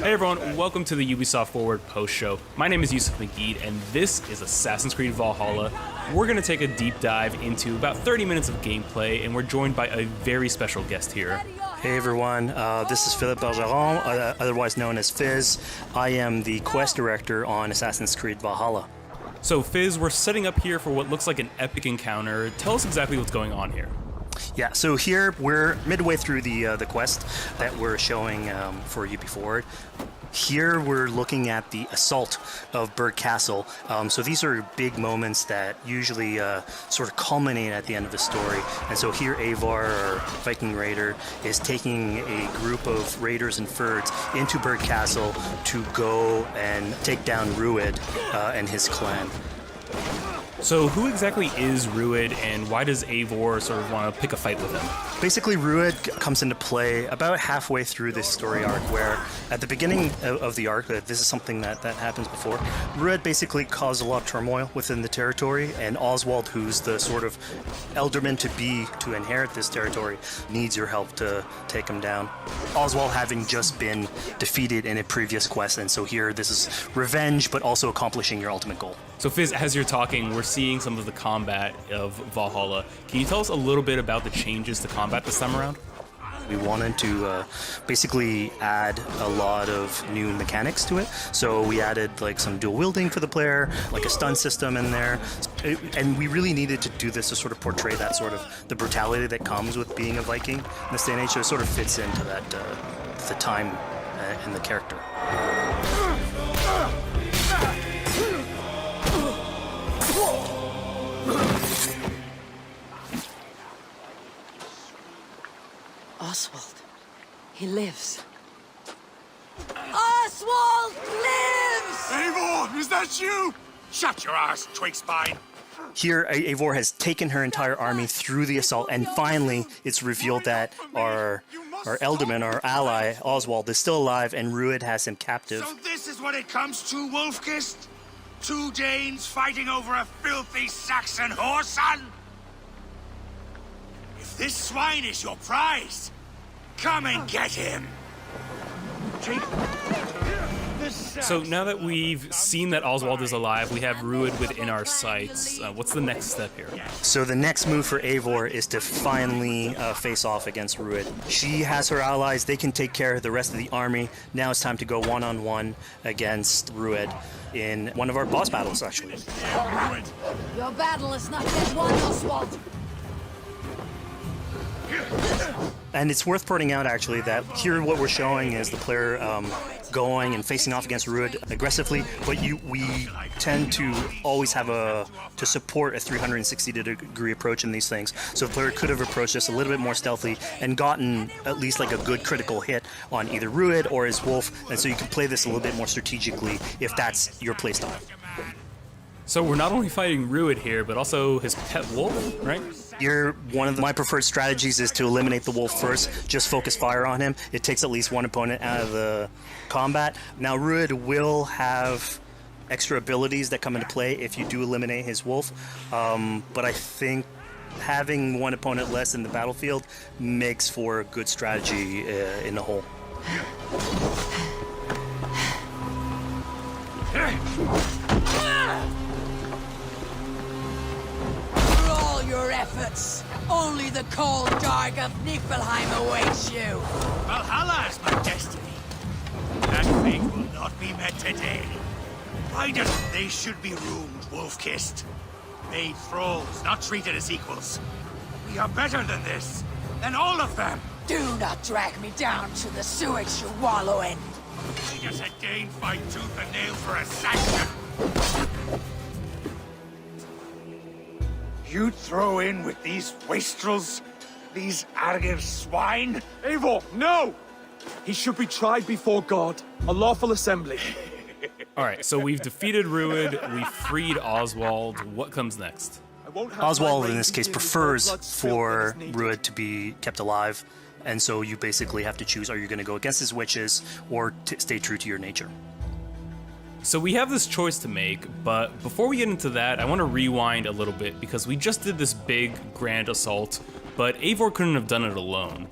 Hey everyone, welcome to the Ubisoft Forward post show. My name is Yusuf McGeed, and this is Assassin's Creed Valhalla. We're going to take a deep dive into about 30 minutes of gameplay, and we're joined by a very special guest here. Hey everyone, this is Philippe Bergeron, otherwise known as Fizz. I am the quest director on Assassin's Creed Valhalla. So Fizz, we're setting up here for what looks like an epic encounter. Tell us exactly what's going on here. Yeah, so here we're midway through the quest that we're showing for UB Forward. Here we're looking at the assault of Burg Castle. So these are big moments that usually sort of culminate at the end of the story. And so here Eivor, our Viking raider, is taking a group of raiders and Fyrds into Burg Castle to go and take down Rued and his clan. So who exactly is Rued, and why does Eivor sort of want to pick a fight with him? Basically, Rued comes into play about halfway through this story arc, where at the beginning of the arc, this is something that happens before, Rued basically caused a lot of turmoil within the territory, and Oswald, who's the sort of elderman to inherit this territory, needs your help to take him down. Oswald having just been defeated in a previous quest, and so here this is revenge, but also accomplishing your ultimate goal. So Fizz, as you're talking, we're seeing some of the combat of Valhalla. Can you tell us a little bit about the changes to combat this time around? We wanted to basically add a lot of new mechanics to it. So we added like some dual wielding for the player, like a stun system in there. And we really needed to do this to sort of portray that sort of the brutality that comes with being a Viking in this day and age. So it sort of fits into that, the time and the character. Oswald. He lives. Oswald lives! Eivor, is that you? Shut your ass, twig spine. Here, Eivor has taken her entire army through the assault, and finally it's revealed that our Elderman, our ally, Oswald, is still alive, and Rued has him captive. So this is what it comes to, Wolfkist? Two Danes fighting over a filthy Saxon whoreson? If this swine is your prize, come and get him! So now that we've seen that Oswald is alive, we have Rued within our sights. What's the next step here? So the next move for Eivor is to finally face off against Rued. She has her allies, they can take care of the rest of the army. Now it's time to go one-on-one against Rued in one of our boss battles, actually. Your battle is not yet won, Oswald. And it's worth pointing out, actually, that here what we're showing is the player going and facing off against Rued aggressively, but we tend to always have to support a 360-degree approach in these things. So the player could have approached this a little bit more stealthy and gotten at least like a good critical hit on either Rued or his wolf, and so you can play this a little bit more strategically if that's your playstyle. So we're not only fighting Rued here, but also his pet wolf, right? One of my preferred strategies is to eliminate the wolf first, just focus fire on him. It takes at least one opponent out of the combat. Now Rued will have extra abilities that come into play if you do eliminate his wolf, but I think having one opponent less in the battlefield makes for a good strategy in the whole. Your efforts. Only the cold dark of Niflheim awaits you. Valhalla is my destiny. That fate will not be met today. Why does they should be ruined, Wolfkist? Made thralls, not treated as equals. We are better than this. Than all of them. Do not drag me down to the sewage you wallow in. Why does a Dane fight tooth and nail for a Saxon? You throw in with these wastrels? These arrogant swine? Eivor, no! He should be tried before God, a lawful assembly. Alright, so we've defeated Rued, we freed Oswald. What comes next? Oswald, in this case, prefers for Rued to be kept alive, and so you basically have to choose, are you going to go against his wishes or stay true to your nature? So we have this choice to make, but before we get into that, I want to rewind a little bit because we just did this big, grand assault, but Eivor couldn't have done it alone.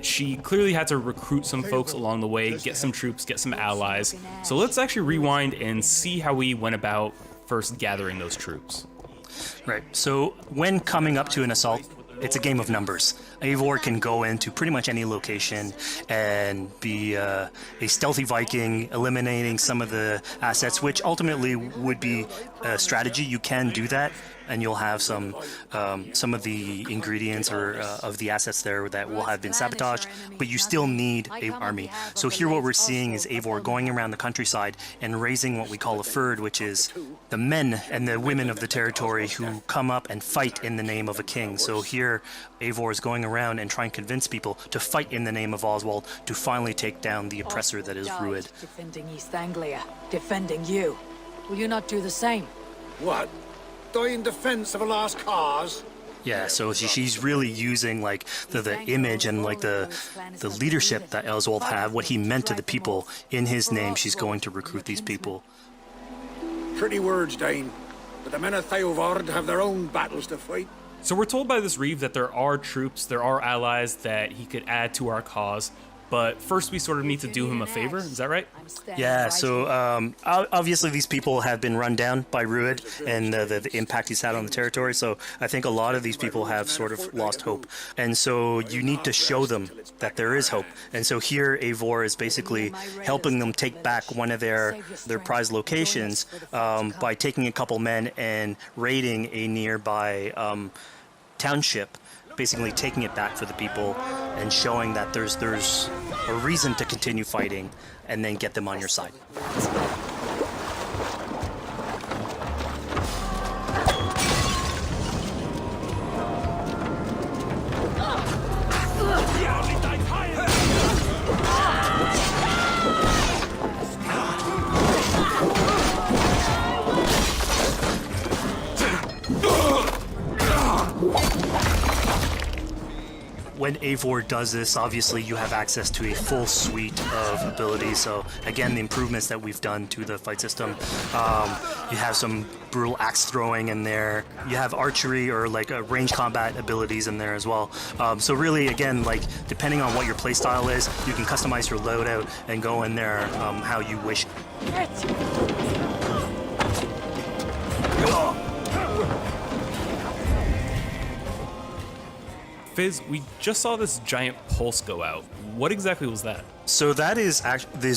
She clearly had to recruit some folks along the way, get some troops, get some allies. So let's actually rewind and see how we went about first gathering those troops. Right. So when coming up to an assault, it's a game of numbers. Eivor can go into pretty much any location and be a stealthy Viking, eliminating some of the assets, which ultimately would be a strategy. You can do that, and you'll have some of the ingredients or of the assets there that will have been sabotaged, but you still need an army. So here what we're seeing is Eivor going around the countryside and raising what we call a fyrd, which is the men and the women of the territory who come up and fight in the name of a king. So here Eivor is going around and trying to convince people to fight in the name of Oswald to finally take down the oppressor that is Rued. Defending East Anglia, defending you. Will you not do the same? What? Die in defense of a lost cause? Yeah, so she's really using like the image and like the leadership that Oswald had, what he meant to the people in his name. She's going to recruit these people. Pretty words, Dane. But the men of Theovard have their own battles to fight. So we're told by this Reeve that there are troops, there are allies that he could add to our cause, but first we sort of need to do him a favor, is that right? Yeah, so obviously these people have been run down by Rued and the impact he's had on the territory, so I think a lot of these people have sort of lost hope. And so you need to show them that there is hope. And so here Eivor is basically helping them take back one of their prized locations by taking a couple men and raiding a nearby township, basically taking it back for the people and showing that there's a reason to continue fighting and then get them on your side. When Eivor does this, obviously you have access to a full suite of abilities. So again, the improvements that we've done to the fight system. You have some brutal axe throwing in there. You have archery or like range combat abilities in there as well. So really, again, like depending on what your playstyle is, you can customize your loadout and go in there how you wish. Fizz, we just saw this giant pulse go out. What exactly was that? So that is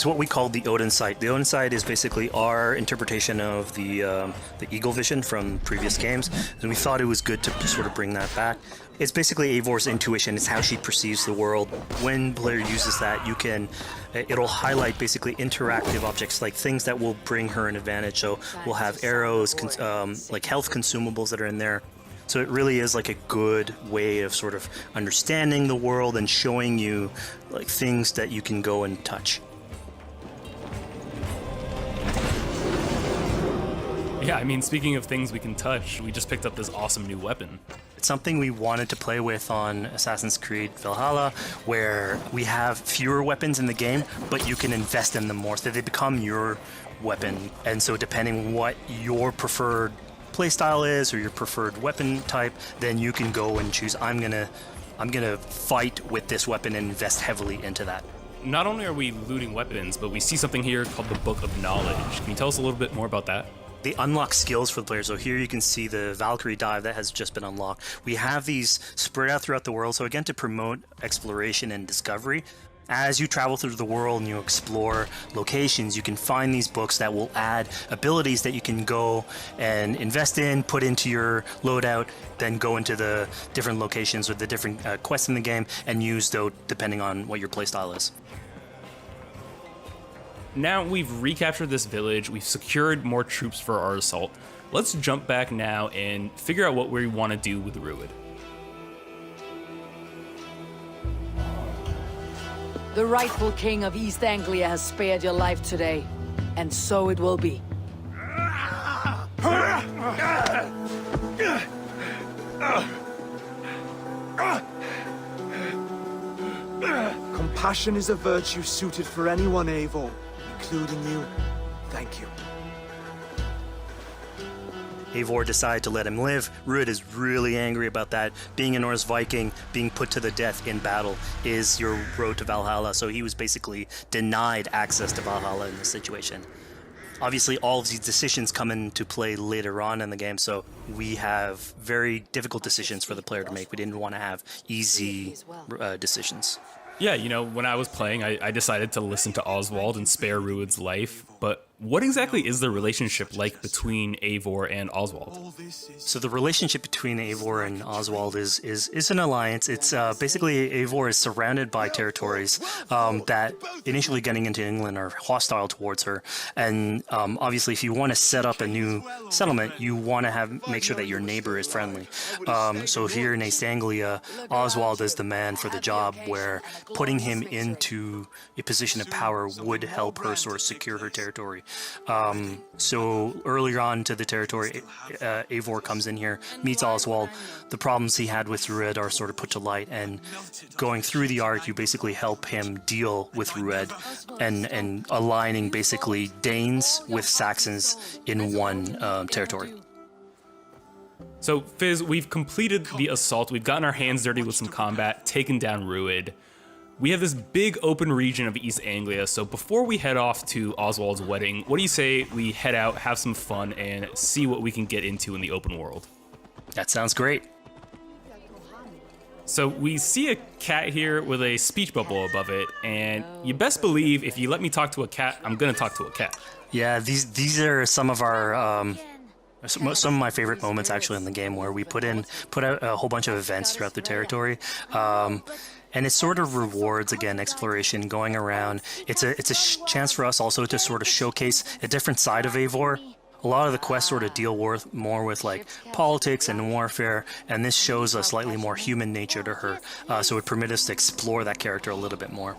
what we call the Odin sight. The Odin sight is basically our interpretation of the eagle vision from previous games, and we thought it was good to sort of bring that back. It's basically Eivor's intuition. It's how she perceives the world. When player uses that, it'll highlight basically interactive objects, like things that will bring her an advantage. So we'll have arrows, like health consumables that are in there. So it really is like a good way of sort of understanding the world and showing you like things that you can go and touch. Yeah, I mean, speaking of things we can touch, we just picked up this awesome new weapon. It's something we wanted to play with on Assassin's Creed Valhalla, where we have fewer weapons in the game, but you can invest in them more, so they become your weapon. And so depending on what your preferred playstyle is or your preferred weapon type, then you can go and choose, I'm gonna fight with this weapon and invest heavily into that. Not only are we looting weapons, but we see something here called the Book of Knowledge. Can you tell us a little bit more about that? They unlock skills for the player. So here you can see the Valkyrie dive that has just been unlocked. We have these spread out throughout the world, so again, to promote exploration and discovery. As you travel through the world and you explore locations, you can find these books that will add abilities that you can go and invest in, put into your loadout, then go into the different locations with the different quests in the game and use those depending on what your playstyle is. Now we've recaptured this village, we've secured more troops for our assault. Let's jump back now and figure out what we want to do with Rued. The rightful king of East Anglia has spared your life today, and so it will be. Compassion is a virtue suited for anyone, Eivor, including you. Thank you. Eivor decided to let him live. Rued is really angry about that. Being a Norse Viking, being put to the death in battle is your road to Valhalla, so he was basically denied access to Valhalla in this situation. Obviously, all of these decisions come into play later on in the game, so we have very difficult decisions for the player to make. We didn't want to have easy decisions. Yeah, you know, when I was playing, I decided to listen to Oswald and spare Rued's life, but what exactly is the relationship like between Eivor and Oswald? So the relationship between Eivor and Oswald is an alliance. It's basically Eivor is surrounded by territories that initially getting into England are hostile towards her, and obviously if you want to set up a new settlement, you want to make sure that your neighbor is friendly. So here in East Anglia, Oswald is the man for the job, where putting him into a position of power would help her sort of secure her territory. So earlier on to the territory, Eivor comes in here, meets Oswald. The problems he had with Rued are sort of put to light, and going through the arc, you basically help him deal with Rued and aligning basically Danes with Saxons in one territory. So, Fizz, we've completed the assault, we've gotten our hands dirty with some combat, taken down Rued. We have this big open region of East Anglia, so before we head off to Oswald's wedding, what do you say we head out, have some fun, and see what we can get into in the open world? That sounds great. So we see a cat here with a speech bubble above it, and you best believe if you let me talk to a cat, I'm gonna talk to a cat. Yeah, these are some of our some of my favorite moments actually in the game, where we put out a whole bunch of events throughout the territory. And it sort of rewards, again, exploration, going around. It's a chance for us also to sort of showcase a different side of Eivor. A lot of the quests sort of deal more with like politics and warfare, and this shows a slightly more human nature to her. So it permits us to explore that character a little bit more.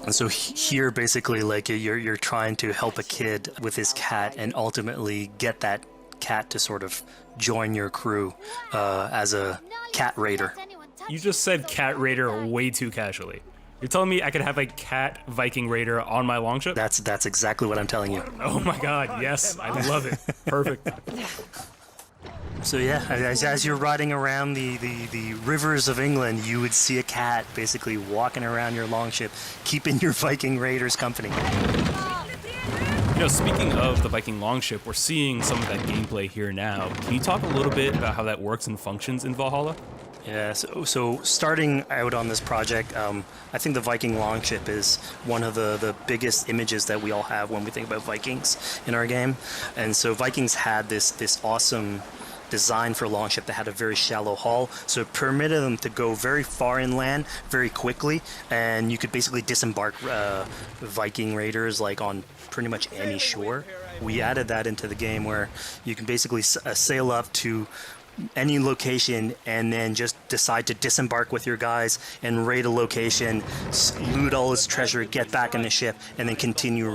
And so here, basically, like you're trying to help a kid with his cat, and ultimately get that cat to sort of join your crew as a cat raider. You just said cat raider way too casually. You're telling me I could have a cat Viking raider on my longship? That's exactly what I'm telling you. Oh my god, yes, I love it. Perfect. So yeah, as you're riding around the rivers of England, you would see a cat basically walking around your longship, keeping your Viking raiders company. You know, speaking of the Viking longship, we're seeing some of that gameplay here now. Can you talk a little bit about how that works and functions in Valhalla? Yeah, so starting out on this project, I think the Viking longship is one of the biggest images that we all have when we think about Vikings in our game. And so Vikings had this awesome design for longship that had a very shallow hull, so it permitted them to go very far inland very quickly, and you could basically disembark Viking raiders like on pretty much any shore. We added that into the game, where you can basically sail up to any location and then just decide to disembark with your guys and raid a location, loot all its treasure, get back in the ship, and then continue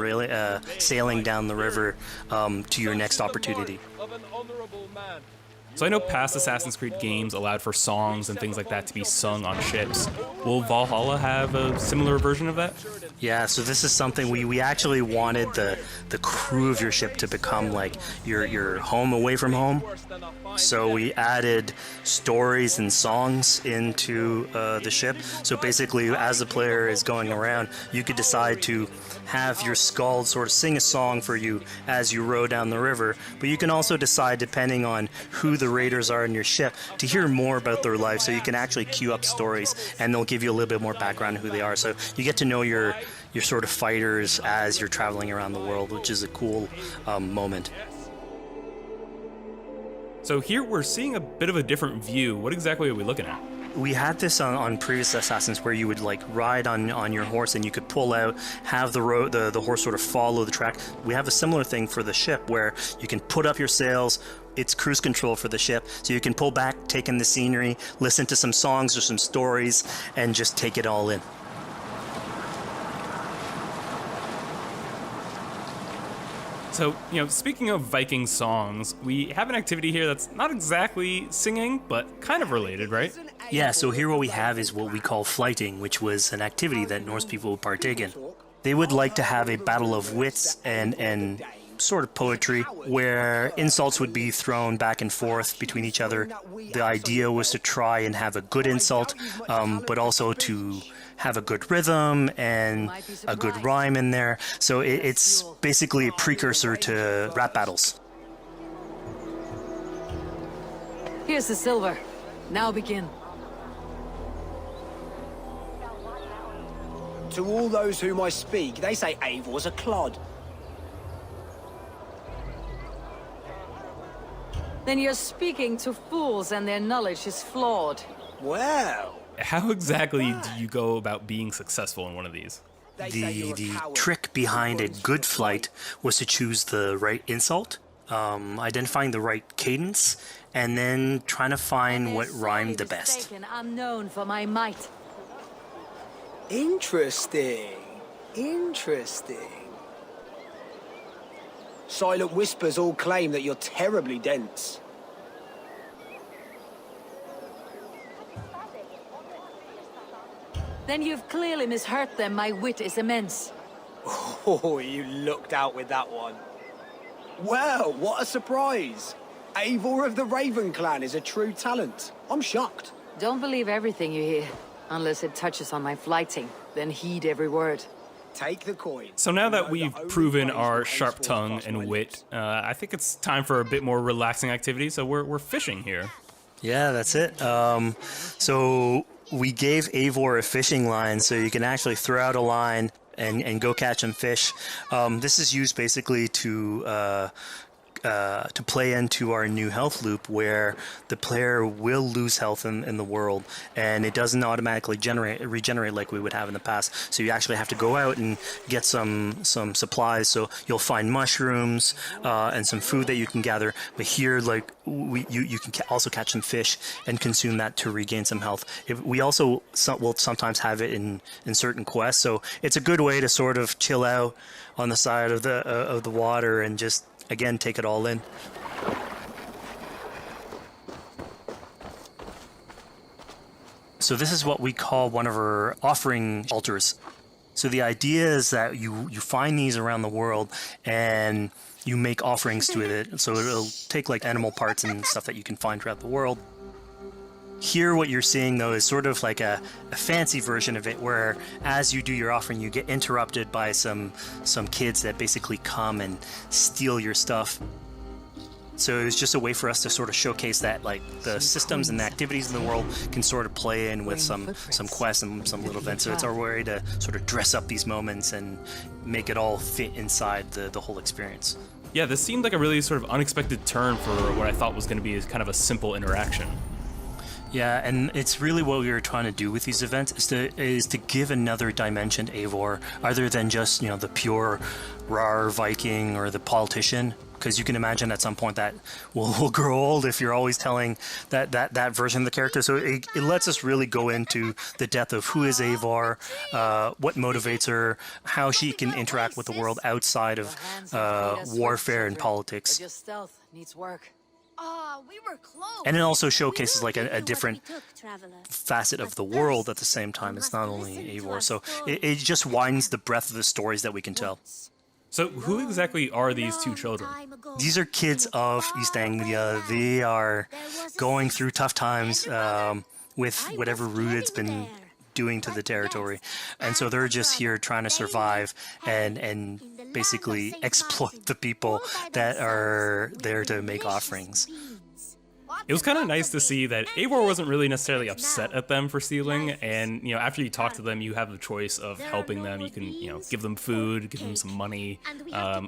sailing down the river to your next opportunity. So I know past Assassin's Creed games allowed for songs and things like that to be sung on ships. Will Valhalla have a similar version of that? Yeah, so this is something we actually wanted the crew of your ship to become like your home away from home. So we added stories and songs into the ship. So basically, as the player is going around, you could decide to have your skald sort of sing a song for you as you row down the river. But you can also decide, depending on who the raiders are in your ship, to hear more about their life. So you can actually queue up stories, and they'll give you a little bit more background on who they are. So you get to know your sort of fighters as you're traveling around the world, which is a cool moment. So here we're seeing a bit of a different view. What exactly are we looking at? We had this on previous Assassins, where you would like ride on your horse, and you could pull out, have the horse sort of follow the track. We have a similar thing for the ship, where you can put up your sails. It's cruise control for the ship, so you can pull back, take in the scenery, listen to some songs or some stories, and just take it all in. So, you know, speaking of Viking songs, we have an activity here that's not exactly singing, but kind of related, right? Yeah, so here what we have is what we call flighting, which was an activity that Norse people would partake in. They would like to have a battle of wits and sort of poetry where insults would be thrown back and forth between each other. The idea was to try and have a good insult, but also to have a good rhythm and a good rhyme in there. So it's basically a precursor to rap battles. Here's the silver. Now begin. To all those whom I speak, they say Eivor's a clod. Then you're speaking to fools and their knowledge is flawed. Well, How exactly do you go about being successful in one of these? The trick behind a good flight was to choose the right insult, identifying the right cadence, and then trying to find what rhymed the best. I'm known for my might. interesting. Interesting. Silent whispers all claim that you're terribly dense. Then you've clearly misheard them. My wit is immense. Oh, you looked out with that one. Well, what a surprise. Eivor of the Raven Clan is a true talent. I'm shocked. Don't believe everything you hear, unless it touches on my flighting. Then heed every word. Take the coin. So now that we've proven our sharp tongue and wit, I think it's time for a bit more relaxing activity. So we're fishing here. Yeah, that's it. So we gave Eivor a fishing line, so you can actually throw out a line and go catch some fish. This is used basically to play into our new health loop, where the player will lose health in the world, and it doesn't automatically regenerate like we would have in the past. So you actually have to go out and get some supplies. So you'll find mushrooms and some food that you can gather. But here, like you can also catch some fish and consume that to regain some health. We also will sometimes have it in certain quests. So it's a good way to sort of chill out on the side of the water and just, again, take it all in. So this is what we call one of our offering altars. So the idea is that you find these around the world and you make offerings to it. So it'll take like animal parts and stuff that you can find throughout the world. Here what you're seeing though is sort of like a fancy version of it, where as you do your offering you get interrupted by some kids that basically come and steal your stuff. So it's just a way for us to sort of showcase that like the systems and the activities in the world can sort of play in with some quests and some little events. So it's our way to sort of dress up these moments and make it all fit inside the whole experience. Yeah, this seemed like a really sort of unexpected turn for what I thought was going to be kind of a simple interaction. Yeah, and it's really what we were trying to do with these events is to give another dimension to Eivor, other than just, the pure rar Viking or the politician. Because you can imagine at some point that will grow old if you're always telling that version of the character. So it lets us really go into the depth of who is Eivor, what motivates her, how she can interact with the world outside of warfare and politics. But your stealth needs work. We were close. And it also showcases like a different facet of the world at the same time. It's not only Eivor. So it just widens the breadth of the stories that we can tell. So who exactly are these two children? These are kids of East Anglia. They are going through tough times with whatever Rued's been doing to the territory. And so they're just here trying to survive and basically exploit the people that are there to make offerings. It was kind of nice to see that Eivor wasn't really necessarily upset at them for stealing, and after you talk to them, you have the choice of helping them. You can give them food, give them some money,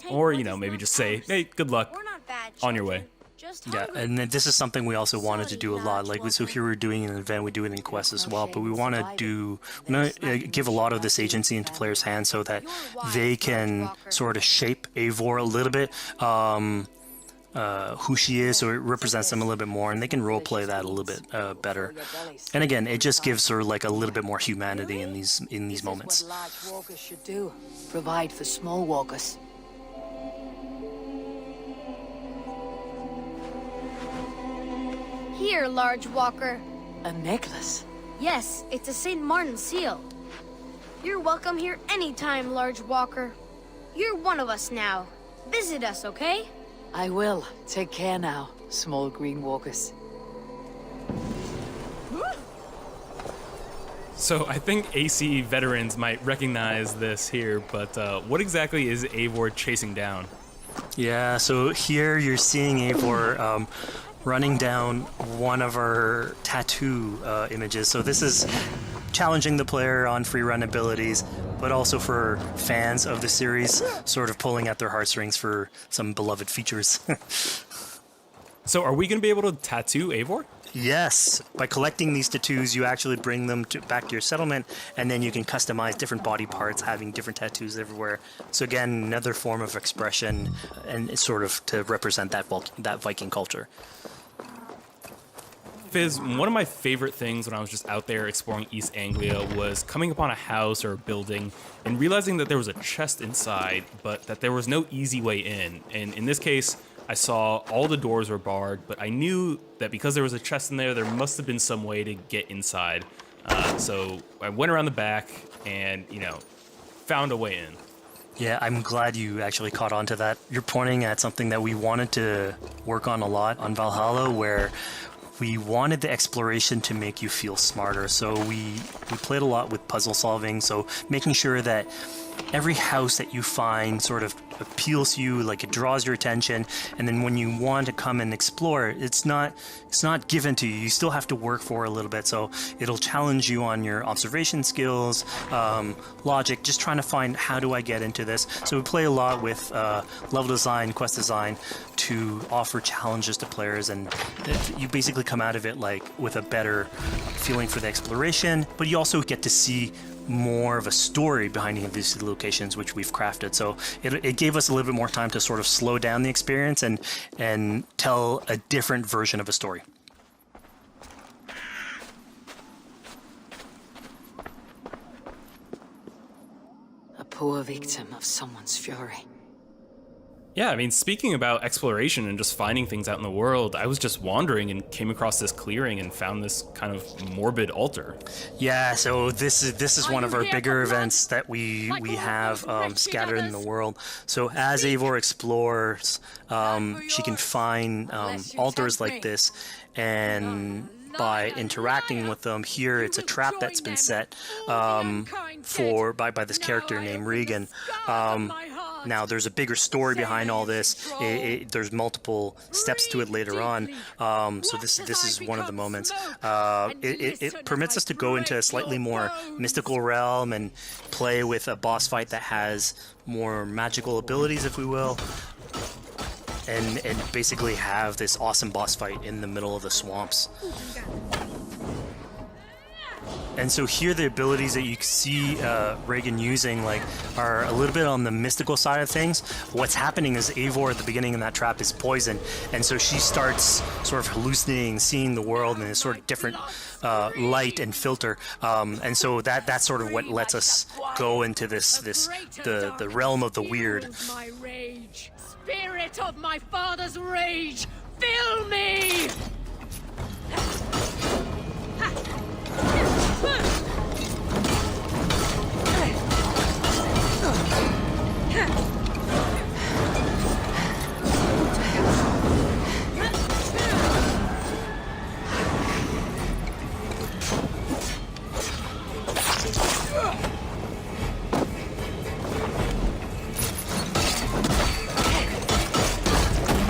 or maybe just say, hey, good luck, on your way. Yeah, and this is something we also wanted to do a lot. Like, so here we're doing an event, we do it in quests as well, but we want to give a lot of this agency into players' hands so that they can sort of shape Eivor a little bit. Who she is, so it represents them a little bit more, and they can roleplay that a little bit better. And again, it just gives her like a little bit more humanity in these moments. This is what large walkers should do. Provide for small walkers. Here, large walker. A necklace. Yes, it's a St. Martin seal. You're welcome here anytime, Large Walker. You're one of us now. Visit us, okay? I will. Take care now, small green walkers. So I think AC veterans might recognize this here, but what exactly is Eivor chasing down? Yeah, so here you're seeing Eivor running down one of our tattoo images. So this is challenging the player on free run abilities, but also for fans of the series, sort of pulling at their heartstrings for some beloved features. So are we going to be able to tattoo Eivor? Yes, by collecting these tattoos, you actually bring them back to your settlement, and then you can customize different body parts, having different tattoos everywhere. So again, another form of expression, and it's sort of to represent that Viking culture. Fizz, one of my favorite things when I was just out there exploring East Anglia was coming upon a house or a building and realizing that there was a chest inside, but that there was no easy way in. And in this case, I saw all the doors were barred, but I knew that because there was a chest in there must have been some way to get inside. So I went around the back and, found a way in. Yeah, I'm glad you actually caught on to that. You're pointing at something that we wanted to work on a lot on Valhalla, where we wanted the exploration to make you feel smarter. So we played a lot with puzzle solving, so making sure that every house that you find sort of appeals to you, like it draws your attention, and then when you want to come and explore, it's not given to you. You still have to work for it a little bit, so it'll challenge you on your observation skills, logic, just trying to find how do I get into this. So we play a lot with level design, quest design to offer challenges to players, and you basically come out of it like with a better feeling for the exploration, but you also get to see more of a story behind any of these locations, which we've crafted. So it gave us a little bit more time to sort of slow down the experience and tell a different version of a story. A poor victim of someone's fury. Yeah, I mean, speaking about exploration and just finding things out in the world, I was just wandering and came across this clearing and found this kind of morbid altar. Yeah, so this is one of our bigger events that we have scattered in the world. So as Eivor explores, she can find altars like this, and by interacting with them, here it's a trap that's been set by this character named Regan. Now, there's a bigger story behind all this. There's multiple steps to it later on. So this is one of the moments. It permits us to go into a slightly more mystical realm and play with a boss fight that has more magical abilities, if we will. And basically have this awesome boss fight in the middle of the swamps. And so here the abilities that you see Reagan using are a little bit on the mystical side of things. What's happening is Eivor at the beginning in that trap is poisoned, and so she starts sort of hallucinating, seeing the world in a sort of different light and filter. And so that's sort of what lets us go into the realm of the weird. My rage, spirit of my father's rage, fill me!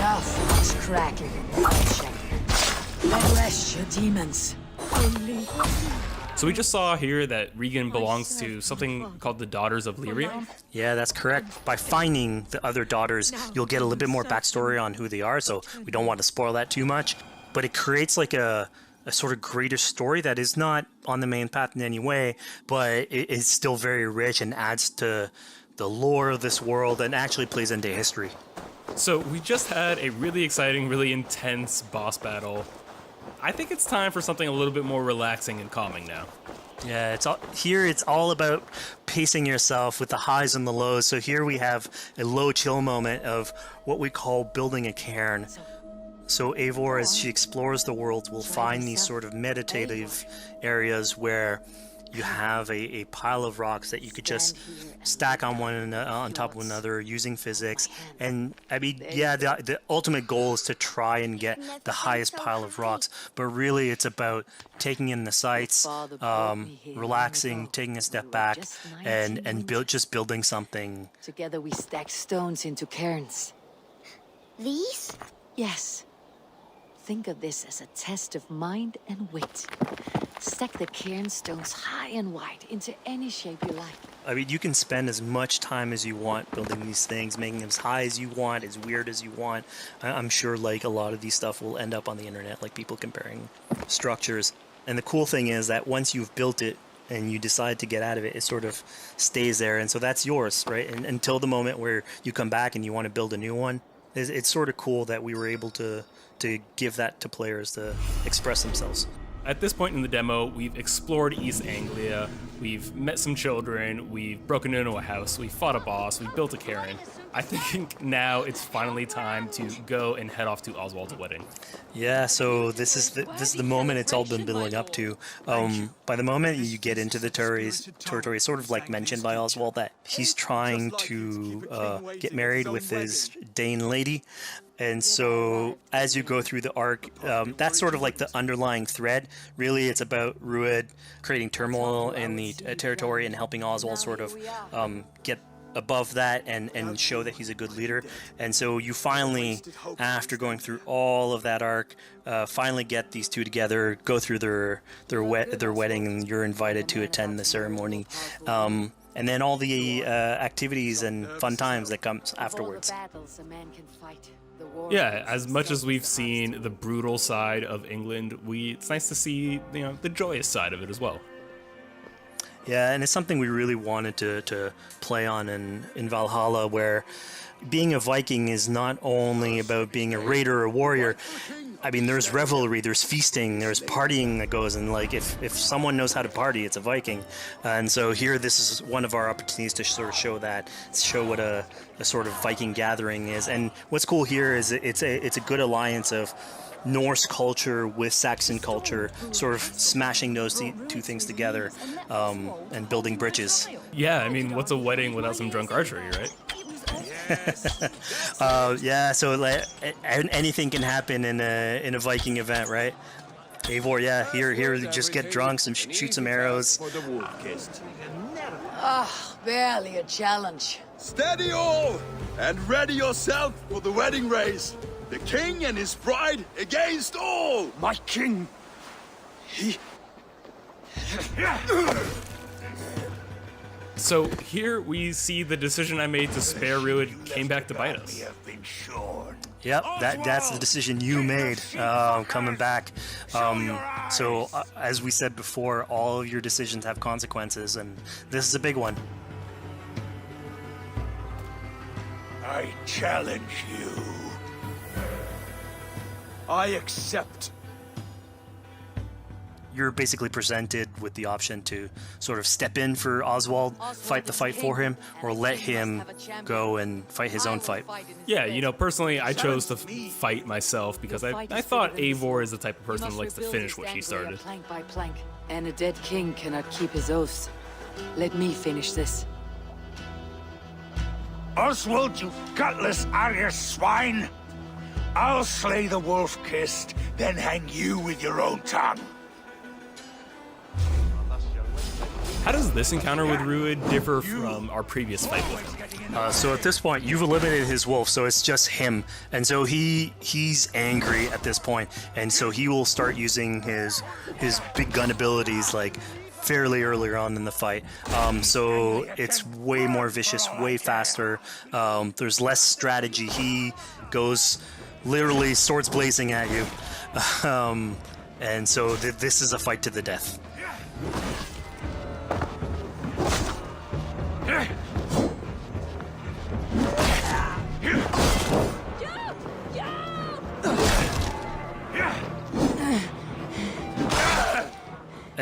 Enough cracking and crunching. Rest your demons. So we just saw here that Regan belongs to something called the Daughters of Lyria. Yeah, that's correct. By finding the other daughters, you'll get a little bit more backstory on who they are, so we don't want to spoil that too much. But it creates like a sort of greater story that is not on the main path in any way, but it is still very rich and adds to the lore of this world and actually plays into history. So we just had a really exciting, really intense boss battle. I think it's time for something a little bit more relaxing and calming now. Yeah, it's all about pacing yourself with the highs and the lows. So here we have a low chill moment of what we call building a cairn. So Eivor, as she explores the world, will find these sort of meditative areas where you have a pile of rocks that you could just stack on top of one another using physics. And I mean, yeah, the ultimate goal is to try and get the highest pile of rocks, but really it's about taking in the sights, relaxing, taking a step back, and just building something. Together we stack stones into cairns. These? Yes. Think of this as a test of mind and wit. Stack the cairn stones high and wide into any shape you like. I mean, you can spend as much time as you want building these things, making them as high as you want, as weird as you want. I'm sure like a lot of these stuff will end up on the internet, like people comparing structures. And the cool thing is that once you've built it and you decide to get out of it, it sort of stays there. And so that's yours, right? And until the moment where you come back and you want to build a new one. It's sort of cool that we were able to give that to players to express themselves. At this point in the demo, we've explored East Anglia, we've met some children, we've broken into a house, we fought a boss, we built a cairn. I think now it's finally time to go and head off to Oswald's wedding. Yeah, so this is the moment it's all been building up to. By the moment you get into the territory, it's sort of like mentioned by Oswald that he's trying to get married with his Dane lady. And so as you go through the arc, that's sort of like the underlying thread. Really, it's about Rued creating turmoil in the territory and helping Oswald sort of get above that and show that he's a good leader. And so you finally, after going through all of that arc, finally get these two together, go through their wedding, and you're invited to attend the ceremony. And then all the activities and fun times that comes afterwards. Yeah, as much as we've seen the brutal side of England, it's nice to see, the joyous side of it as well. Yeah, and it's something we really wanted to play on in Valhalla, where being a Viking is not only about being a raider or a warrior. I mean, there's revelry, there's feasting, there's partying that goes, and like if someone knows how to party, it's a Viking. And so here, this is one of our opportunities to sort of show what a sort of Viking gathering is. And what's cool here is it's a good alliance of Norse culture with Saxon culture, sort of smashing those two things together and building bridges. Yeah, I mean, what's a wedding without some drunk archery, right? Yeah, so like, anything can happen in a Viking event, right? Eivor, yeah, here, just get drunk, shoot some arrows. Barely a challenge. Steady all, and ready yourself for the wedding race. The king and his bride against all! My king! He... So here we see the decision I made to spare Rued came back to bite us. Yep, that's the decision you made, coming back. So as we said before, all of your decisions have consequences, and this is a big one. I challenge you. I accept. You're basically presented with the option to sort of step in for Oswald, fight the fight for him, or let him go and fight his own fight. Yeah, personally, I chose to fight myself because I thought Eivor is the type of person who likes to finish what she started. Plank by plank, and a dead king cannot keep his oaths. Let me finish this. Oswald, you gutless Arya swine! I'll slay the wolf-kissed, then hang you with your own tongue. How does this encounter with Rued differ from our previous fight with him? So at this point, you've eliminated his wolf, so it's just him. And so he's angry at this point, and so he will start using his big gun abilities like fairly earlier on in the fight. So it's way more vicious, way faster. There's less strategy. He goes literally swords blazing at you. And so this is a fight to the death.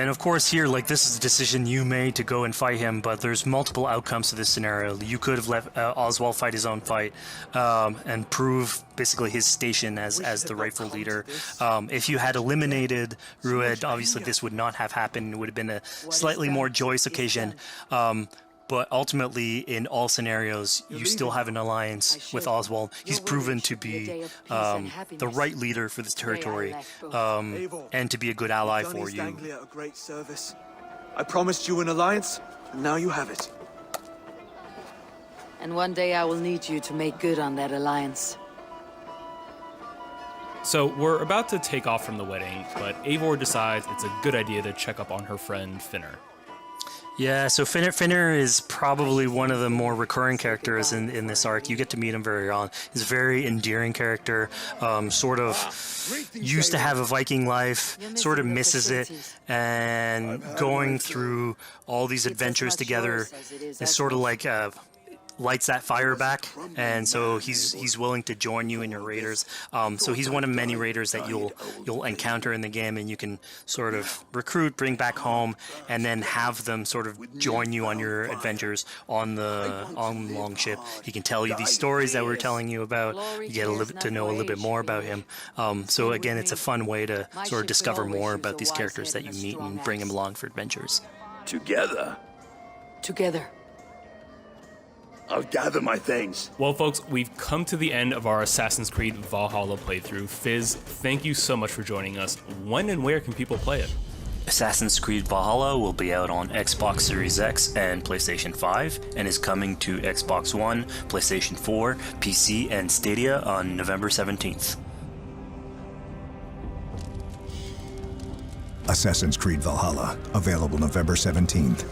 And of course here, like, this is a decision you made to go and fight him, but there's multiple outcomes to this scenario. You could have let Oswald fight his own fight and prove basically his station as the rightful leader. If you had eliminated Rued, obviously this would not have happened. It would have been a slightly more joyous occasion. But ultimately, in all scenarios, you still have an alliance with Oswald. He's proven to be the right leader for this territory and to be a good ally for you. A great service. I promised you an alliance, and now you have it. And one day I will need you to make good on that alliance. So we're about to take off from the wedding, but Eivor decides it's a good idea to check up on her friend Finner. Yeah, so Finner is probably one of the more recurring characters in this arc. You get to meet him very early. He's a very endearing character, sort of used to have a Viking life, sort of misses it, and going through all these adventures together is sort of like lights that fire back, and so he's willing to join you in your raiders. So he's one of many raiders that you'll encounter in the game, and you can sort of recruit, bring back home, and then have them sort of join you on your adventures on Longship. He can tell you these stories that we're telling you about. You get to know a little bit more about him. So again, it's a fun way to sort of discover more about these characters that you meet and bring them along for adventures. Together, I'll gather my things. Well, folks, we've come to the end of our Assassin's Creed Valhalla playthrough. Fizz, thank you so much for joining us. When and where can people play it? Assassin's Creed Valhalla will be out on Xbox Series X and PlayStation 5, and is coming to Xbox One, PlayStation 4, PC, and Stadia on November 17th. Assassin's Creed Valhalla, available November 17th.